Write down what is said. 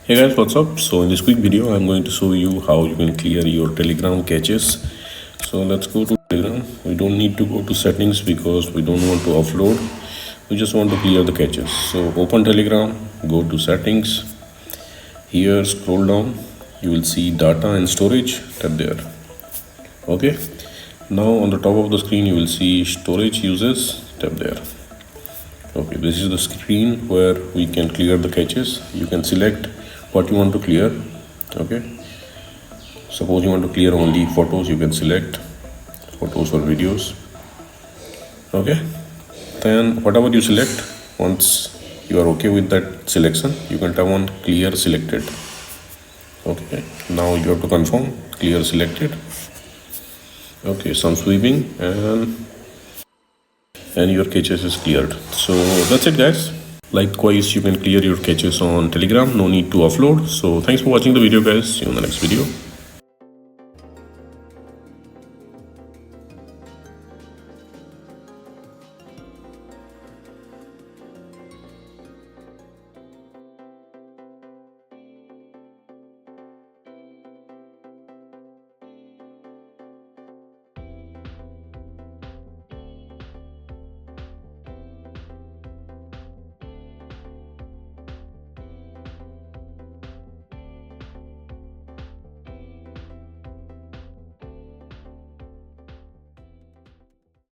Hey guys, what's up? So in this quick video I'm going to show you how you can clear your Telegram caches. So let's go to Telegram. We don't need to go to settings because we don't want to offload. We just want to clear the caches. So open Telegram, go to settings. Here scroll down, you will see data and storage. Tap there. Okay. Now on the top of the screen you will see storage uses. Tap there. Okay, this is the screen where we can clear the caches. You can select what you want to clear. Okay, suppose you want to clear only photos, you can select photos or videos. Okay, then whatever you select, once you are okay with that selection, you can tap on clear selected. Okay, now you have to confirm clear selected. Okay, some sweeping and your caches is cleared. So that's it guys. Likewise, you can clear your caches on Telegram. No need to offload. So thanks for watching the video guys. See you in the next video.